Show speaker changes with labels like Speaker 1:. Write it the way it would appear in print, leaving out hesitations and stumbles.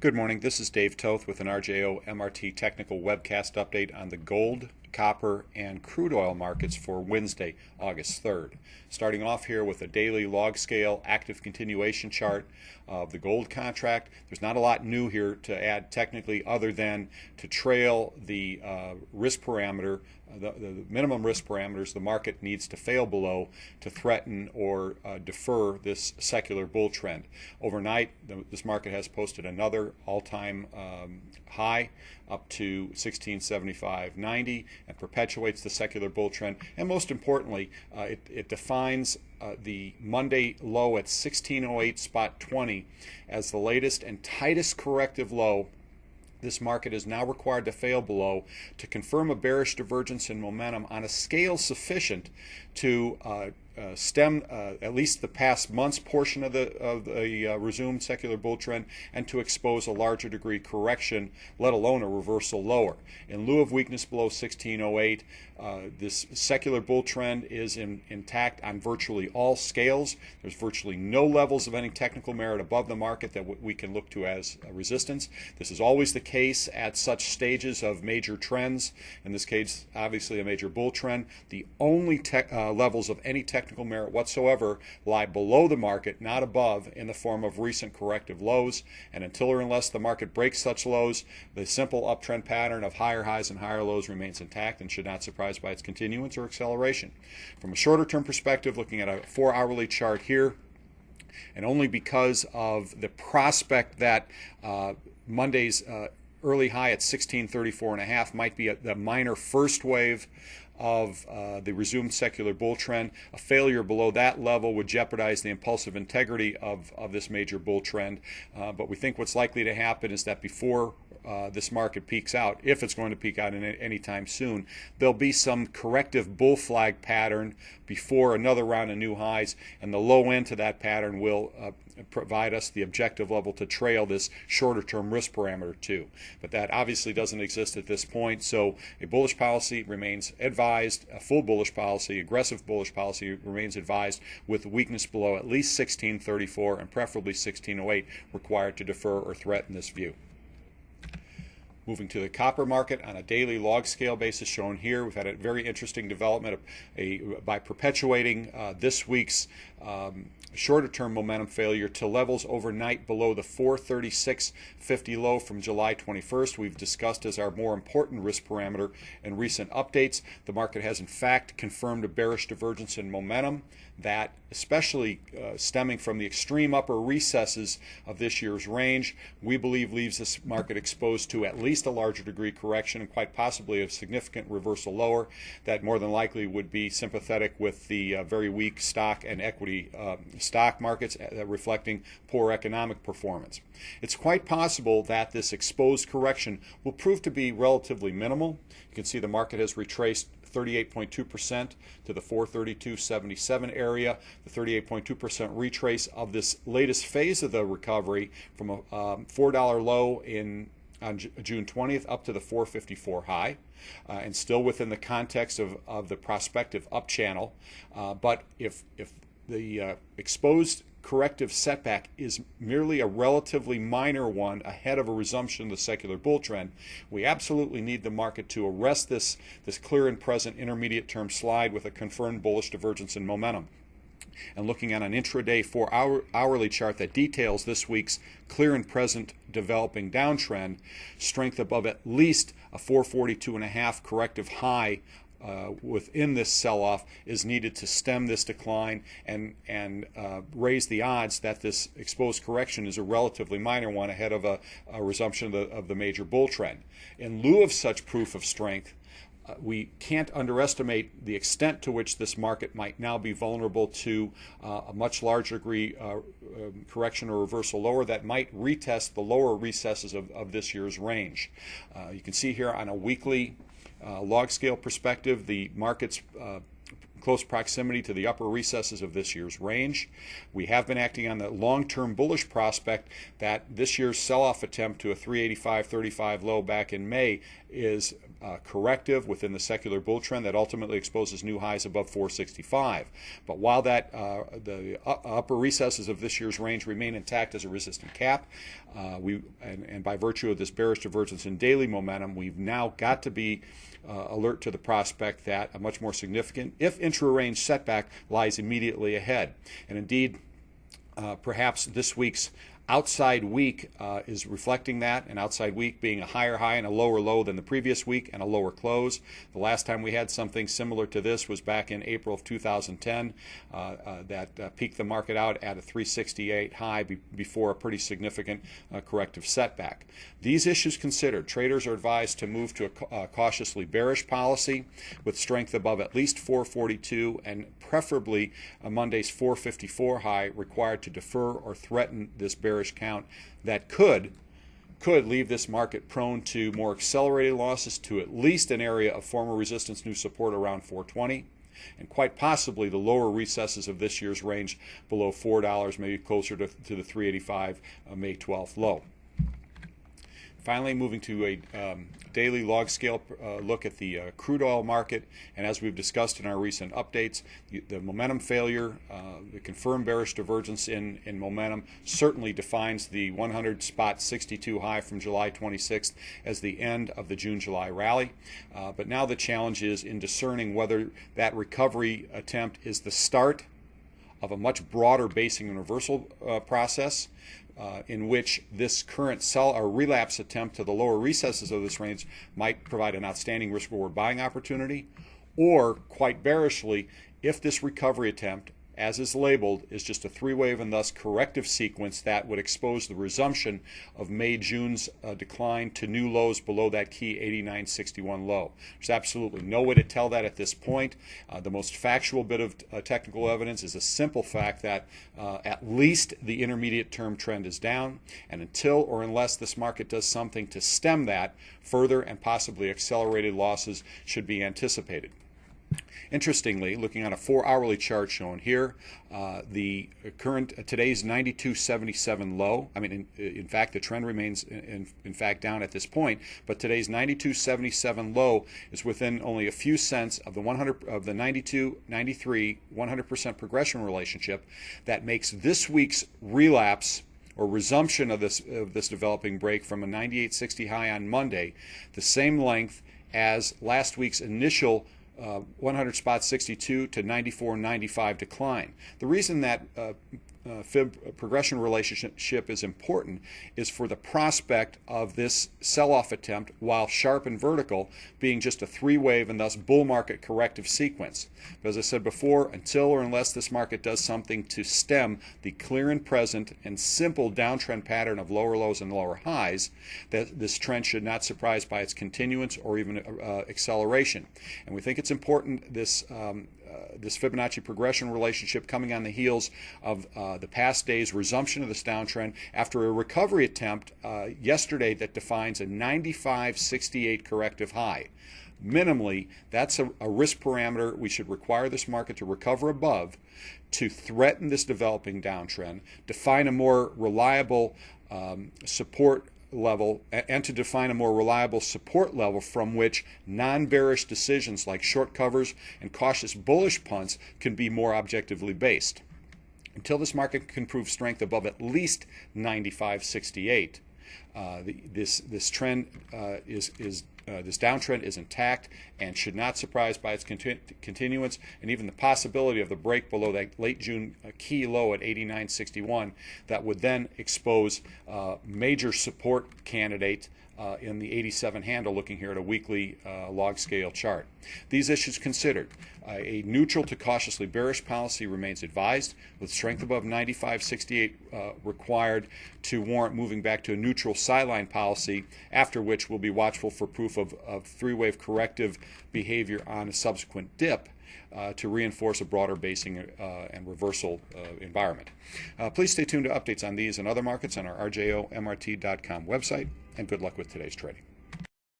Speaker 1: Good morning. This is Dave Toth with an RJO MRT Technical Webcast update on the gold, copper, and crude oil markets for Wednesday, August 3rd. Starting off here with a daily log scale active continuation chart of the gold contract. There's not a lot new here to add technically other than to trail the risk parameter, the minimum risk parameters the market needs to fail below to threaten or defer this secular bull trend. Overnight, this market has posted another all-time high up to 1675.90 and perpetuates the secular bull trend. And most importantly, it defines the Monday low at 1608.20 as the latest and tightest corrective low this market is now required to fail below to confirm a bearish divergence in momentum on a scale sufficient to stem at least the past month's portion of the resumed secular bull trend and to expose a larger degree correction, let alone a reversal lower. In lieu of weakness below 1608, this secular bull trend is intact on virtually all scales. There's virtually no levels of any technical merit above the market that we can look to as resistance. This is always the case at such stages of major trends. In this case, obviously a major bull trend. The only levels of any technical merit whatsoever lie below the market, not above, in the form of recent corrective lows. And until or unless the market breaks such lows, the simple uptrend pattern of higher highs and higher lows remains intact and should not surprise by its continuance or acceleration. From a shorter term perspective, looking at a 4-hourly chart here, and only because of the prospect that Monday's early high at 1634.5 might be the minor first wave of the resumed secular bull trend. A failure below that level would jeopardize the impulsive integrity of this major bull trend. But we think what's likely to happen is that before this market peaks out, if it's going to peak out any time soon, there'll be some corrective bull flag pattern before another round of new highs, and the low end to that pattern will provide us the objective level to trail this shorter term risk parameter too. But that obviously doesn't exist at this point, so a bullish policy remains advised, a full bullish policy, aggressive bullish policy remains advised with weakness below at least 1634 and preferably 1608 required to defer or threaten this view. Moving to the copper market on a daily log scale basis shown here, we've had a very interesting development by perpetuating this week's shorter term momentum failure to levels overnight below the 436.50 low from July 21st. We've discussed as our more important risk parameter in recent updates. The market has in fact confirmed a bearish divergence in momentum that, especially stemming from the extreme upper recesses of this year's range, we believe leaves this market exposed to at least a larger degree correction and quite possibly a significant reversal lower that more than likely would be sympathetic with the very weak stock and equity stock markets reflecting poor economic performance. It's quite possible that this exposed correction will prove to be relatively minimal. You can see the market has retraced 38.2% to the 432.77 area, the 38.2% retrace of this latest phase of the recovery from a $4 low on June 20th up to the 454 high, and still within the context of the prospective up channel. But if the exposed corrective setback is merely a relatively minor one ahead of a resumption of the secular bull trend, we absolutely need the market to arrest this clear and present intermediate term slide with a confirmed bullish divergence in momentum. And looking at an intraday 4-hourly chart that details this week's clear and present developing downtrend, strength above at least a 442.5 corrective high within this sell-off is needed to stem this decline and raise the odds that this exposed correction is a relatively minor one ahead of a resumption of the major bull trend. In lieu of such proof of strength, we can't underestimate the extent to which this market might now be vulnerable to a much larger degree correction or reversal lower that might retest the lower recesses of this year's range. You can see here on a weekly log scale perspective, the market's close proximity to the upper recesses of this year's range. We have been acting on the long-term bullish prospect that this year's sell-off attempt to a 385.35 low back in May is corrective within the secular bull trend that ultimately exposes new highs above 465. But while that the upper recesses of this year's range remain intact as a resistant cap, and by virtue of this bearish divergence in daily momentum, we've now got to be alert to the prospect that a much more significant, if intra-range setback, lies immediately ahead. And indeed, perhaps this week's outside week is reflecting that, an outside week being a higher high and a lower low than the previous week and a lower close. The last time we had something similar to this was back in April of 2010 that peaked the market out at a 368 high before a pretty significant corrective setback. These issues considered, traders are advised to move to a cautiously bearish policy with strength above at least 442 and preferably a Monday's 454 high required to defer or threaten this bearish count that could leave this market prone to more accelerated losses to at least an area of former resistance, new support around 420, and quite possibly the lower recesses of this year's range below $4, maybe closer to the 385 May 12th low. Finally, moving to a daily log scale look at the crude oil market, and as we've discussed in our recent updates, the momentum failure, the confirmed bearish divergence in momentum certainly defines the 100 spot 62 high from July 26th as the end of the June-July rally. But now the challenge is in discerning whether that recovery attempt is the start of a much broader basing and reversal process, in which this current sell or relapse attempt to the lower recesses of this range might provide an outstanding risk-reward buying opportunity, or quite bearishly, if this recovery attempt, as is labeled, is just a three-wave and thus corrective sequence that would expose the resumption of May-June's decline to new lows below that key 89.61 low. There's absolutely no way to tell that at this point. The most factual bit of technical evidence is a simple fact that at least the intermediate term trend is down, and until or unless this market does something to stem that, further and possibly accelerated losses should be anticipated. Interestingly, looking on a 4-hourly chart shown here, the current today's 92.77 low. I mean, in fact, the trend remains in fact down at this point. But today's 92.77 low is within only a few cents of the 92.93 100% progression relationship that makes this week's relapse or resumption of this developing break from a 98.60 high on Monday the same length as last week's initial 100 spot 62 to 94.95 decline. The reason that fib progression relationship is important is for the prospect of this sell-off attempt, while sharp and vertical, being just a three-wave and thus bull market corrective sequence. But as I said before, until or unless this market does something to stem the clear and present and simple downtrend pattern of lower lows and lower highs, that this trend should not surprise by its continuance or even acceleration. And we think it's important this Fibonacci progression relationship coming on the heels of the past day's resumption of this downtrend after a recovery attempt yesterday that defines a 95.68 corrective high. Minimally, that's a risk parameter we should require this market to recover above to threaten this developing downtrend, define a more reliable support level, and to define a more reliable support level from which non-bearish decisions like short covers and cautious bullish punts can be more objectively based. Until this market can prove strength above at least 95.68, this trend this downtrend is intact and should not surprise by its continuance, and even the possibility of the break below that late June key low at 89.61 that would then expose major support candidate in the 87 handle, looking here at a weekly log scale chart. These issues considered, a neutral to cautiously bearish policy remains advised, with strength above 95.68 required to warrant moving back to a neutral sideline policy, after which we'll be watchful for proof of three-wave corrective behavior on a subsequent dip to reinforce a broader basing and reversal environment. Please stay tuned to updates on these and other markets on our rjomrt.com website, and good luck with today's trading.